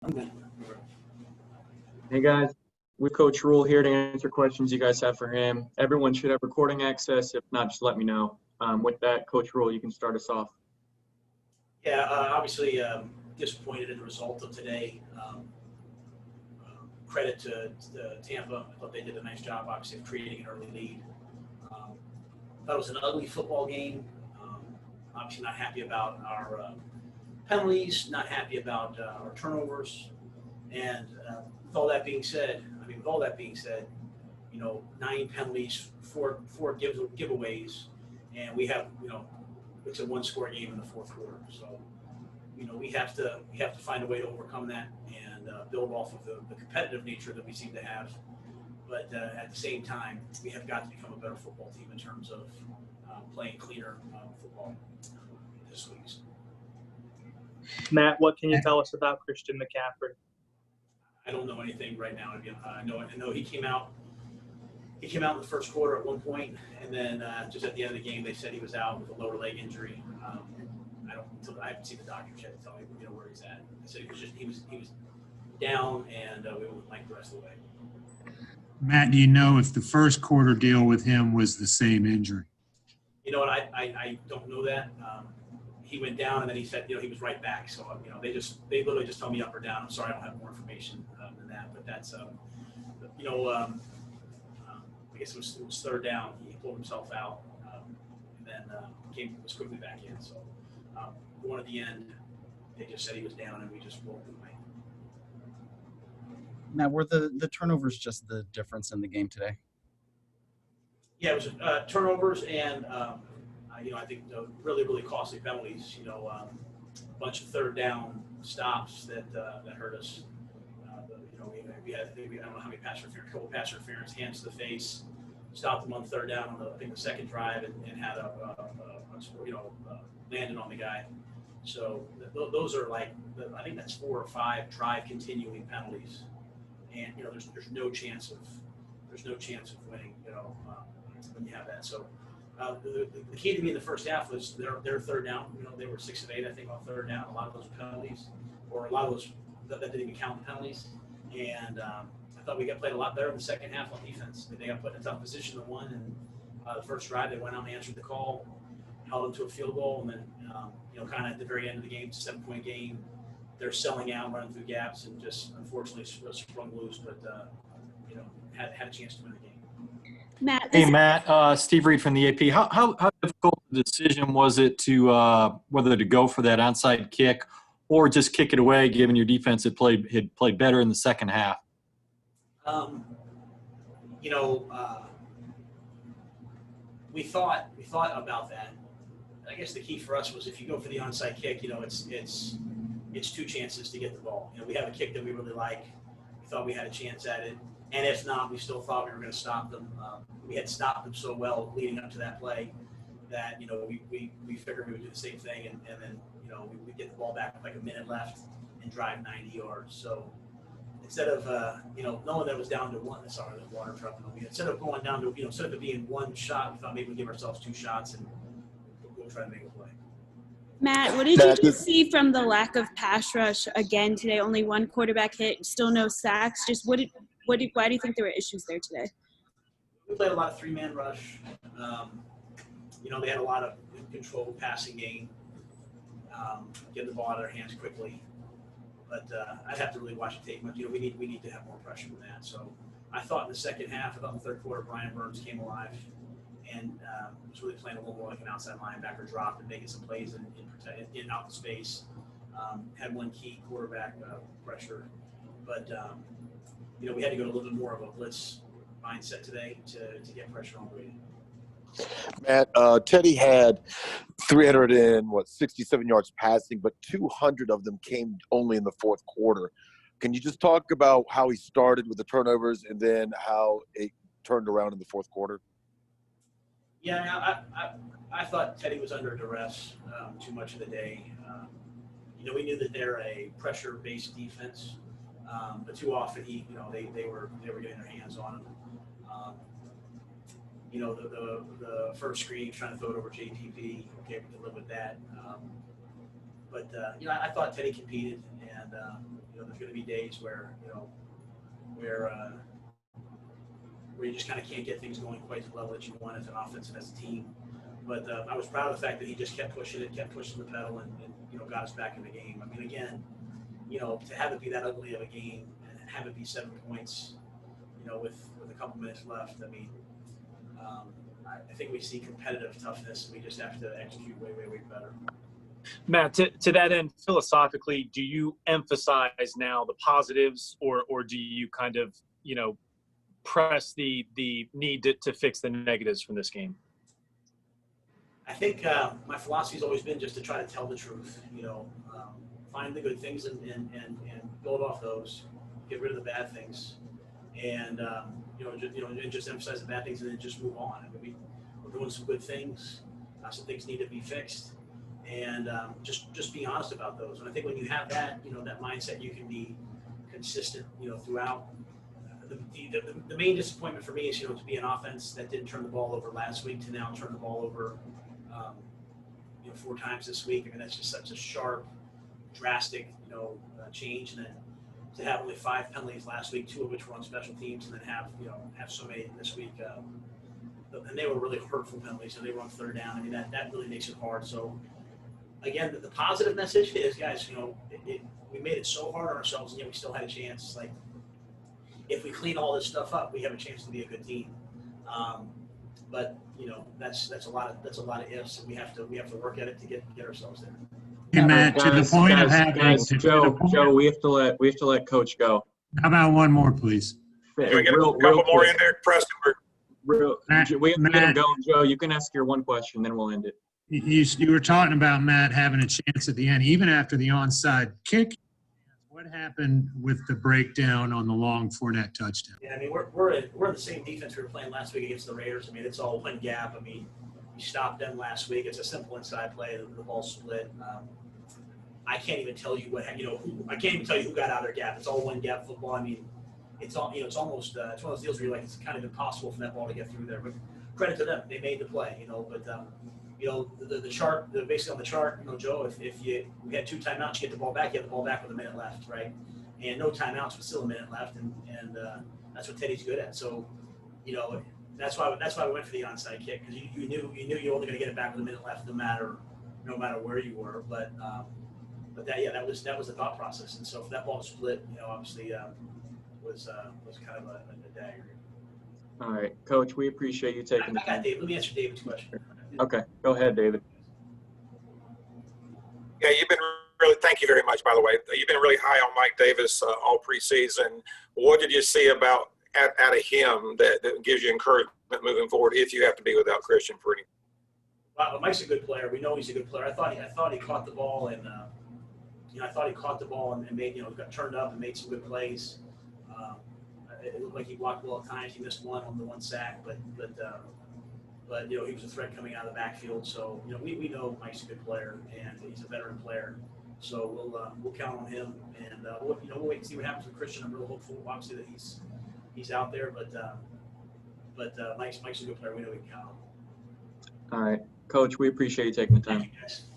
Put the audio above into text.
I'm good. Hey guys, with Coach Rhule here to answer questions you guys have for him. Everyone should have recording access. If not, just let me know. With that, Coach Rhule, you can start us off. Yeah, obviously disappointed in the result of today. Credit to Tampa. I thought they did a nice job, obviously, of creating an early lead. Thought it was an ugly football game. Obviously not happy about our penalties, not happy about our turnovers. And with all that being said, 9 penalties, four giveaways, and we have, it's a one-score game in the fourth quarter. So, we have to find a way to overcome that and build off of the competitive nature that we seem to have. But at the same time, we have got to become a better football team in terms of playing cleaner football this week. Matt, what can you tell us about Christian McCaffrey? I don't know anything right now. I know he came out. He came out in the first quarter at one point, and then just at the end of the game, they said he was out with a lower leg injury. I haven't seen the doctor yet to tell me where he's at. They said he was down, and we wouldn't like the rest of the way. Matt, do you know if the first quarter deal with him was the same injury? You know what? I don't know that. He went down, and then he said he was right back. So they literally just tell me up or down. I'm sorry, I don't have more information than that. But that's I guess it was third down. He pulled himself out, and then was quickly back in. So going at the end, they just said he was down, and we just rolled him away. Now, were the turnovers just the difference in the game today? Yeah, it was turnovers and I think really, really costly penalties. A bunch of third down stops that hurt us. We had I don't know how many pass interference, a couple pass interference, hands to the face, stopped them on third down on the second drive and had landed on the guy. So those are I think that's 4 or 5 drive continuing penalties, and there's no chance of winning when you have that. So the key to me in the first half was their third down. They were 6 of 8, I think, on third down. A lot of those were penalties, or a lot of those that didn't even count the penalties. And I thought we got played a lot better in the second half on defense. They got put in a tough position to win, and the first drive they went out and answered the call, held them to a field goal, and then kind of at the very end of the game, it's a 7-point game. They're selling out, running through gaps, and just unfortunately sprung loose. But had a chance to win the game. Matt, Steve Reed from the AP. How difficult a decision was it to whether to go for that onside kick or just kick it away, given your defense had played better in the second half? We thought about that. I guess the key for us was if you go for the onside kick, it's 2 chances to get the ball. We have a kick that we really like. We thought we had a chance at it. And if not, we still thought we were going to stop them. We had stopped them so well leading up to that play that, we figured we would do the same thing. And then, we'd get the ball back with like a minute left and drive 90 yards. So instead of, knowing that it was down to one, sorry, there's water truck. Instead of going down to, instead of it being 1 shot, we thought maybe we'd give ourselves 2 shots and we'll try to make a play. Matt, what did you see from the lack of pass rush again today? Only 1 quarterback hit, still no sacks. Just why do you think there were issues there today? We played a lot of 3-man rush. They had a lot of controlled passing game, getting the ball out of their hands quickly. But I'd have to really watch the tape. But we need to have more pressure than that. So I thought in the second half, in the third quarter, Brian Burns came alive and was really playing a little more like an outside linebacker, drop and making some plays in out the space. Had 1 key quarterback pressure, but we had to go to a little bit more of a blitz mindset today to get pressure on Brady. Matt, Teddy had 367 yards passing, but 200 of them came only in the fourth quarter. Can you just talk about how he started with the turnovers and then how it turned around in the fourth quarter? Yeah, I thought Teddy was under duress too much of the day. We knew that they're a pressure-based defense, but too often they were getting their hands on him. The first screen, trying to throw it over JPP. Okay, we can live with that. But I thought Teddy competed, and there's going to be days where where you just kind of can't get things going quite to the level that you want as an offense and as a team. But I was proud of the fact that he just kept pushing the pedal, and got us back in the game. I mean, again, to have it be that ugly of a game and have it be 7 points, with a couple minutes left. I mean, I think we see competitive toughness. We just have to execute way better. Matt, to that end, philosophically, do you emphasize now the positives, or do you kind of, press the need to fix the negatives from this game? I think my philosophy has always been just to try to tell the truth. Find the good things and build off those. Get rid of the bad things, and just emphasize the bad things and then just move on. I mean, we're doing some good things. Some things need to be fixed, and just be honest about those. And I think when you have that, that mindset, you can be consistent, throughout. The main disappointment for me is, to be an offense that didn't turn the ball over last week to now turn the ball over, 4 times this week. I mean, that's just such a sharp, drastic, change. And then to have only 5 penalties last week, 2 of which were on special teams, and then have so many this week, and they were really hurtful penalties. So they were on 3rd down. I mean, that really makes it hard. So again, the positive message is, guys, we made it so hard on ourselves, and yet we still had a chance. Like, if we clean all this stuff up, we have a chance to be a good team. But that's a lot of ifs, and we have to work at it to get ourselves there. Hey, Matt, to the point of having Joe, we have to let Coach go. How about one more, please? Can we get a couple more in there, Preston? We have to get him going. Joe, you can ask your one question, then we'll end it. You were talking about Matt having a chance at the end, even after the onside kick. What happened with the breakdown on the long Fournette touchdown? Yeah, I mean, we're in the same defense we were playing last week against the Raiders. I mean, it's all one gap. I mean, we stopped them last week. It's a simple inside play. The ball split. I can't even tell you I can't even tell you who got out of their gap. It's all one gap football. I mean, it's all it's almost it's one of those deals where you're like, it's kind of impossible for that ball to get through there. But credit to them, they made the play. But the chart, basically on the chart, Joe, if we had 2 timeouts, you get the ball back. You have the ball back with a minute left, right? And no timeouts with still a minute left, and that's what Teddy's good at. So, that's why we went for the onside kick, because you knew you were only going to get it back with a minute left, no matter where you were. But that was the thought process. And so for that ball to split, obviously was kind of a dagger. All right, Coach, we appreciate you taking the time. Let me answer David's question. Okay, go ahead, David. Yeah, thank you very much, by the way. You've been really high on Mike Davis all preseason. What did you see out of him that gives you encouragement moving forward if you have to be without Christian for any? Well, Mike's a good player. We know he's a good player. I thought he caught the ball, and made got turned up and made some good plays. It looked like he blocked well at times. He missed one on the one sack, but he was a threat coming out of the backfield. So we know Mike's a good player, and he's a veteran player. So we'll count on him, and we'll wait and see what happens with Christian. I'm real hopeful, obviously, that he's out there, but Mike's a good player. We know we can count on him. All right, Coach, we appreciate you taking the time. Thank you, guys.